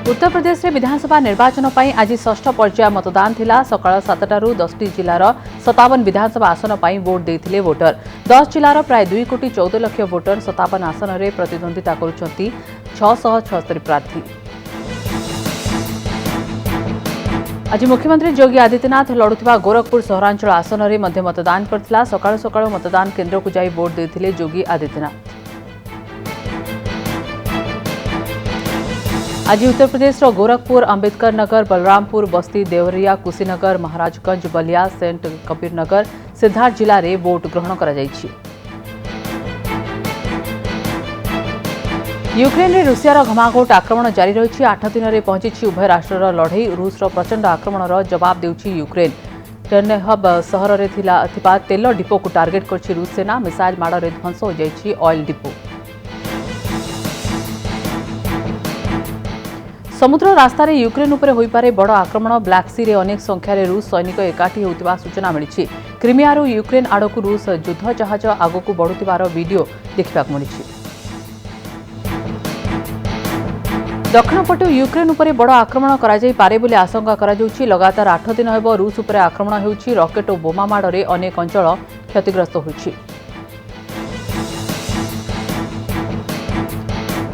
उत्तर प्रदेश में विधानसभा निर्वाचन पर आज षष्ठ पर्याय मतदान थिला। सकाळ 7टारू 10टी जिलार 57 विधानसभा आसन पर वोट देते वोटर। 10 जिलार प्राय 2 कोटी 14 लाख वोटर 57 आसन में प्रतिद्वंदिता करुछंती 676 प्रार्थी। आज मुख्यमंत्री योगी आदित्यनाथ लड़ुवा गोरखपुर सहरांचल आसन में मतदान करथिला। सकाळ सकाळ मतदान केन्द्र को जाई वोट देते योगी आदित्यनाथ। आज उत्तर प्रदेश गोरखपुर, अंबेडकर नगर, बलरामपुर, बस्ती, देवरिया, कुशीनगर, महाराजगंज, बलिया, सेंट कबीरनगर, सिद्धार्थ जिले में वोट ग्रहण करा जायछि। यूक्रेन में रूसियार घमाघोट आक्रमण जारी रही। 8 दिन में पहुंची उभय राष्ट्र लड़ई। रूसर प्रचंड आक्रमणर जवाब देउछि यूक्रेन। टेर्नोहब सहर में तेल डिपो को टार्गेट करछि रूस सेना। मिसाइल माड़े ध्वंस हो जाइछि ऑयल डिपो। समुद्र रास्तार यूक्रेन उपर होइपारे बड़ आक्रमण। ब्लैक सी रे अनेक संख्यार रूस सैनिक एकाठी होउतिबा सूचना मिली। क्रिमियारू यूक्रेन आड़कू रूस युद्ध जहाज आगक बढ़ुथिबार वीडियो देखिबाक मिली। दक्षिण पटु यूक्रेन उपर बड़ आक्रमण करा जाई पारे बोली आशंका करा जाउछि। लगातार 8 दिन हेब रूस उपर आक्रमण हेउछि। रॉकेट और बोमा माड़े अनेक अंचल क्षतिग्रस्त होइछि।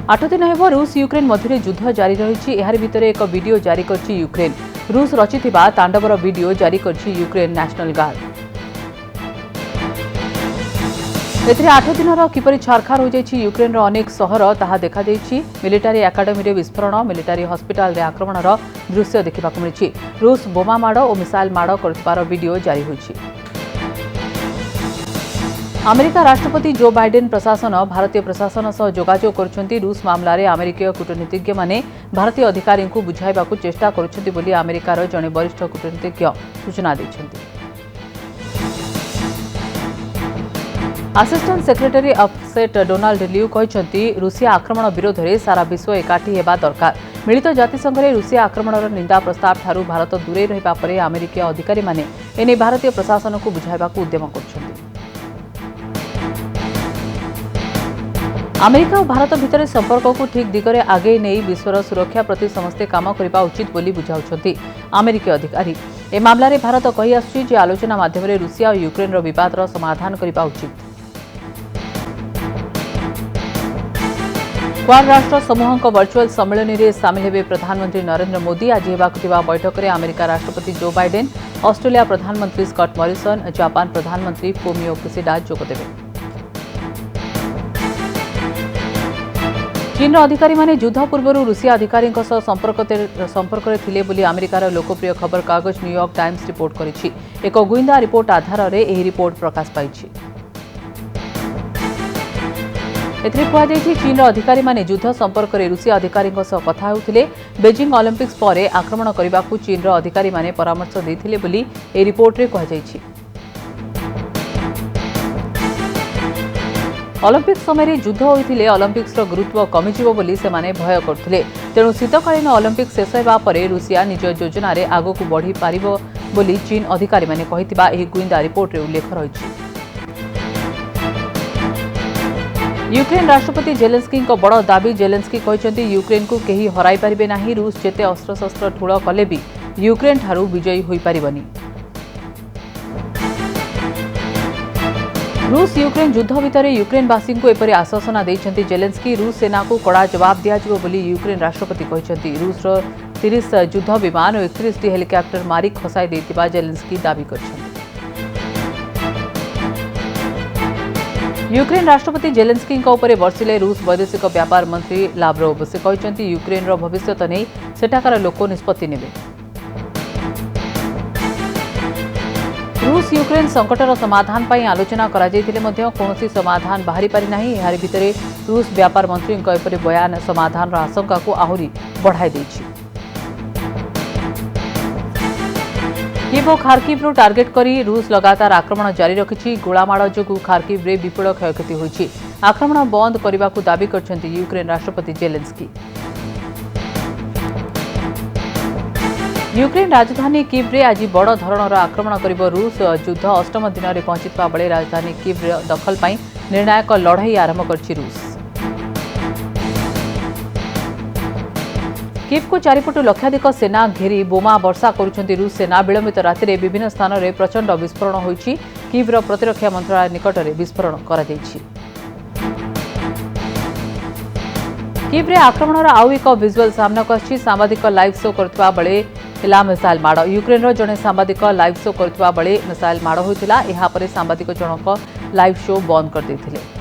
8 दिन हेब रूस यूक्रेन मध्य युद्ध जारी रही। यार भितर एक वीडियो जारी करछि यूक्रेन। रूस रचिथिबा तांडवर वीडियो जारी करछि यूक्रेन नेशनल गार्ड। एथिरे 8 दिनर किपरि छारखार हो जाइछि यूक्रेन अनेक सहर ताहा देखा जाइछि। मिलिटारी एकाडेमी रे विस्फोरण, मिलिटारी हॉस्पिटल रे आक्रमणर दृश्य देखिबाक मिलिछि। रूस बोमा माड़ और मिसाइल माड़ करथिबार वीडियो जारी होइछि। अमेरिका राष्ट्रपति जो बाइडेन प्रशासन भारतीय प्रशासन सह जोगाजोग करुछंती। रूस मामला रे अमेरिकीय कूटनीतिज्ञ माने भारतीय अधिकारी को बुझाइबाकू चेष्टा करुछंती बोली अमेरिकार जने वरिष्ठ कूटनीतिज्ञ सूचना दैछंती। Assistant secretary of state Donald Lu कहते रूसिया आक्रमण विरोध में सारा विश्व एकाठी हेबा दरकार। मिलित जातिसंघ में रूसिया आक्रमणर निंदा प्रस्ताव ठारू भारत दूरे रहिबा परे अमेरिकीय अधिकारी माने एने भारतीय प्रशासन को बुझाइबाकू उद्यम करछंती। अमेरिका और भारत भितर संपर्क को ठीक दिगरे आगे नहीं विश्वर सुरक्षा प्रति समस्ते काम करने उचित बोली बुझाउछंती अमेरिकी अधिकारी। ए मामला रे भारत कही आसुछि जे आलोचना माध्यम रूसिया और यूक्रेन विवादर समाधान करने उचित। क्वाड राष्ट्र समूह वर्चुअल सम्मेलन में सामिल हेबे प्रधानमंत्री नरेंद्र मोदी। आज हेबाकुथिबा बैठक में अमेरिका राष्ट्रपति जो बाइडेन, ऑस्ट्रेलिया प्रधानमंत्री स्कॉट मॉरिसन, जापान प्रधानमंत्री फूमियो किशिडा जोगदेबे। चीन अधिकारी माने युद्ध पूर्व रूसिया अधिकारी संपर्क थिले बोली अमेरिकार लोकप्रिय खबर कागज न्यूयॉर्क टाइम्स रिपोर्ट करिछि। एक गुइंदा रिपोर्ट आधार में यह रिपोर्ट प्रकाश पाइछि। एथिरे कहुଯାଇଛି चीन अधिकारी माने युद्ध संपर्क में रूसिया अधिकारी कथा होउथिले। बेजिंग ओलंपिक्स पर आक्रमण करने को चीन अधिकारी माने परामर्श देथिले बोली ए रिपोर्ट रे कहुଯାଇଛି। ओलंपिक्स समय युद्ध होते ओलंपिक्स गुरुत्व कमिजिव बोली से माने भय करथिले। तेणु शीतकालीन ओलंपिक्स शेष होगा पर रूसिया निज योजन आग को बढ़ी पारिबो बोली चीन अधिकारी माने कहिथिबा एही गुइंदा रिपोर्ट रे उल्लेख रहिछि। यूक्रेन राष्ट्रपति जेलेंस्की बड़ दाबी। जेलेंस्की कहते यूक्रेन को केही हराई पारिबे नाही। रूस जेते अस्त्रशस्त्र ठूल कले भी यूक्रेन ठारू विजयी होई पारिबनी। रूस यूक्रेन युद्ध भितर यूक्रेनवासी को एपरी आश्वासना देइछंती जेलेंस्की। रूस सेना को कड़ा जवाब दियाजिबो बोली यूक्रेन राष्ट्रपति कहते। रूसर 30 युद्ध विमान और 31टी हेलिकॉप्टर मारी खसाई देइतिबा जेलेंस्की दाबी करछंती। यूक्रेन राष्ट्रपति जेलेंस्की ऊपर बर्षिले रूस वैदेशिक व्यापार मंत्री लाव्रोव। से कहते यूक्रेन भविष्य नहीं सेठाकार लोक निष्पत्ति नेबे। रूस यूक्रेन संकटर समाधान पर आलोचना कौन समाधान बाहरी पारि नाही। यार भितर रूस व्यापार मंत्री एपरी बयान समाधान आशंका को आहरी बढ़ाई देछि। कीव और खार्किव टार्गेट करी रूस लगातार आक्रमण जारी रखिछि। गोलामाड़ जोगु खार्किव रे विपुल क्षयक्षति होइछि। आक्रमण बंद करने को दाबी करछंती यूक्रेन राष्ट्रपति जेलेंस्की। यूक्रेन राजधानी कीव रे आज बड़ धरणर आक्रमण करिब रूस। युद्ध 8म दिन में पहुंचता बेले राजधानी कीव दखल पर निर्णायक लड़ाई आरंभ करछि रूस। किवको चारिपटु लक्षाधिक सेना घेरी बोमा वर्षा करुछन्ति रूस सेना विलंबित राति विभिन्न स्थान में प्रचंड विस्फोरण होइछि। किव्र प्रतिरक्षा मंत्रालय निकट में विस्फोरण करा ଯାଇଛି। किव्रे आक्रमणर आउ एक विजुअल सामनाक आछि। सांबादिक लाइव शो करथिबा बेले हिला मिसाइल माड़। यूक्रेन जड़े सांबादिक लाइव शो करथिबा बेले मिसाइल माड़ होइतिला। एहा परे सांबादिक जनक लाइव शो बंद कर देथिले।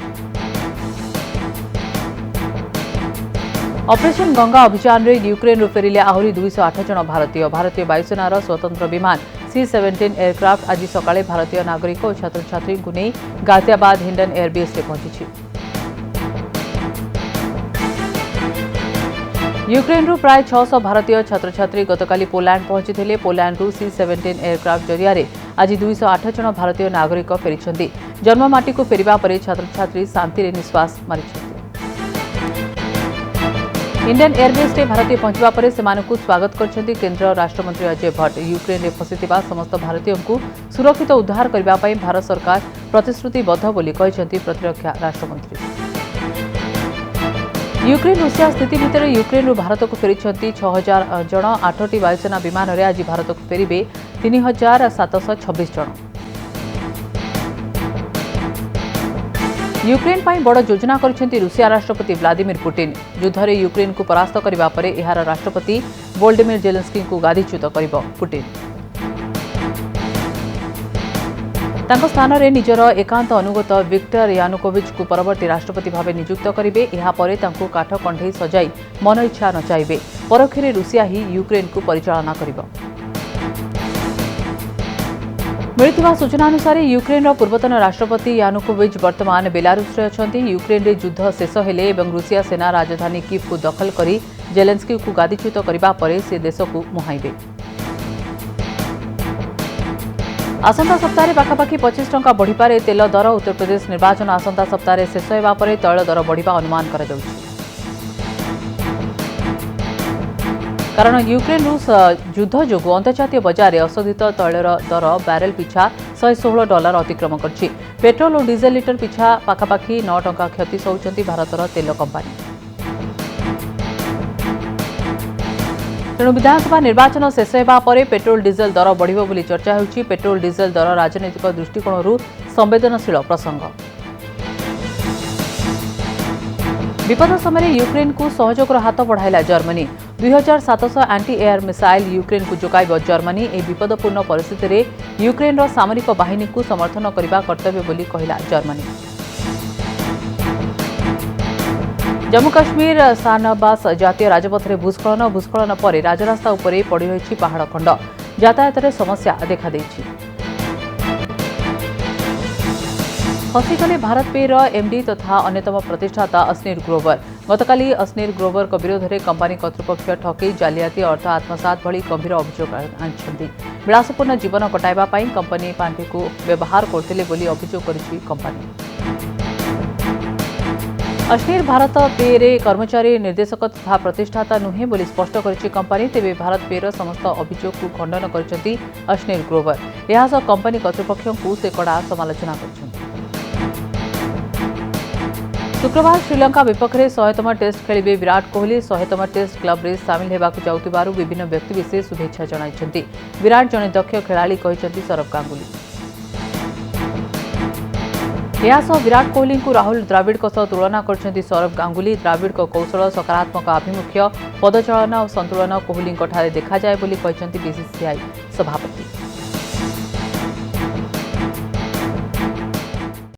ऑपरेशन गंगा अभियान में यूक्रेन फेरिले आहरी 208 जन भारतीय वायुसेनार स्वतंत्र विमान C-17 एयरक्राफ्ट आज सकाळे भारतीय नागरिक और छात्र छात्री को नहीं गाजियाबाद हिंडन एयरबेस में पहुंची। यूक्रेन प्राय 600 भारतीय छात्र छात्री गतकाली पोलैंड पहुंची। पोलैंड C-17 एयरक्राफ्ट जरिया आज 208 जन भारतीय नागरिक फेरी। जन्ममाटी को फेरिबा परे छात्र छात्री शांति निश्वास मारी। इंडियन एयरबेस में भारतीय पहुंचवा पर सेमानकु स्वागत करछन्ति केंद्र राष्ट्रमंत्री अजय भट्ट। यूक्रेन में फसिथिबा समस्त भारतीयों को सुरक्षित उद्धार करबा पई भारत सरकार प्रतिश्रुतिबद्ध बोली कहिसन्ति प्रतिरक्षा राष्ट्रमंत्री। यूक्रेन रूसिया स्थिति भितर यूक्रेन भारत को फेरी 6000 जन 8टी वायुसेना विमान में आज भारत को फेरिबे 3726 जन। यूक्रेन पर बड़ योजना करिसेंति रूसिया राष्ट्रपति व्लादिमीर पुतिन। युद्ध में यूक्रेन को परास्त करबा परे एहार राष्ट्रपति वोल्डिमिर जेलेंस्की को गादीच्युत करिब पुतिन। तांको स्थान में निजर एकांत अनुगत विक्टर यानुकोविच को परवर्ती राष्ट्रपति भाव नियुक्त करेंगे। यापर तांको काठ कंठे सजाई मन इच्छा नचाइबे। परोक्षरे रूसिया ही यूक्रेन को परिचालना करिब। मिलिथिबा सूचना अनुसार यूक्रेन पूर्वतन राष्ट्रपति यानुकोविच वर्तमान बेलारूस रे अछंती। यूक्रेन रे युद्ध शेष हेले एवं रूसिया सेना राजधानी कीव को दखल करी जेलेंस्की को गादीच्युत करबा परे से देश को मुहाइबे। आसंता सप्ताह पाखापाखि 25 टंका बढ़िपारे तेल दर। उत्तर प्रदेश निर्वाचन आसंता सप्ताह शेष हेबा परे तैल दर बढ़िबा अनुमान करा जाउछि। कारण यूक्रेन रूस युद्ध जोगु अंतर्जातीय बजार में अशोधित तैलर दर बैरेल पिछा $116 अतिक्रम करछि। पेट्रोल और डीजेल लिटर पिछा पाखापाखि 9 टंका क्षति सहउछन्ति भारतर तेल कंपानी। तेणु विधानसभा निर्वाचन शेष हेबा परे पेट्रोल डीजेल दर बढ़िबो बोली चर्चा हेउछि। पेट्रोल डीजेल दर राजनैतिक दृष्टिकोणरू संवेदनशील प्रसंग। विपद समय यूक्रेन को सहयोगर हाथ बढ़ाइला Germany. 2700 anti air missile Ukraine को जोगाइब जर्मनी। ए विपदपूर्ण परिस्थिति में यूक्रेन सामरिक बाहिनी को समर्थन करने कर्तव्य बोली कहला जर्मनी। जम्मू काश्मीर शाहनवाज जातीय राजपथ में भूस्खलन पर राजरास्ता उपरे पड़ी रही पहाड़ खंड। यातायात में समस्या देखा देछि। फसिगले भारत पेर एमडी तथा अन्यतम प्रतिष्ठाता अश्नीर ग्रोवर। गतकाली अश्नीर ग्रोवर विरोध में कंपानी कर्तृपक्ष ठकई जालियाती अर्थ आत्मसात भली गंभीर अभियोग आनिछन्ति। विलासपूर्ण जीवन कटाइबा पई कंपनी पांठी को व्यवहार करथिले बोली अभियोग करिछि कंपनी। अश्नीर भारत पे रे कर्मचारी निर्देशक तथा प्रतिष्ठाता नुहे बोली स्पष्ट करिछि कंपनी। तेबे भारत पेर समस्त अभियोग को खंडन करिछन्ति अश्नीर ग्रोवर। एहास कंपनी कर्तृपक्ष को से कड़ा समालोचना करिछन्ति। शुक्रवार श्रीलंका विपक्ष में 100तम टेस्ट खेलिबे विराट कोहली। 100तम टेस्ट क्लब रे सामिल हेबाकु जाउतिबारु विभिन्न व्यक्तिविशेष शुभेच्छा जणाइछन्ति। विराट जने दक्ष खेलाड़ी कहिछन्ति सौरभ गांगुली। एहासह विराट कोहली को राहुल द्राविड़ सह तुलना करछन्ति सौरभ गांगुली। द्राविड़ कौशल सकारात्मक आभिमुख्य पदचालन और संतुलन कोहली देखा जाए बोली कहिछन्ति बीसीसीआई सभापति।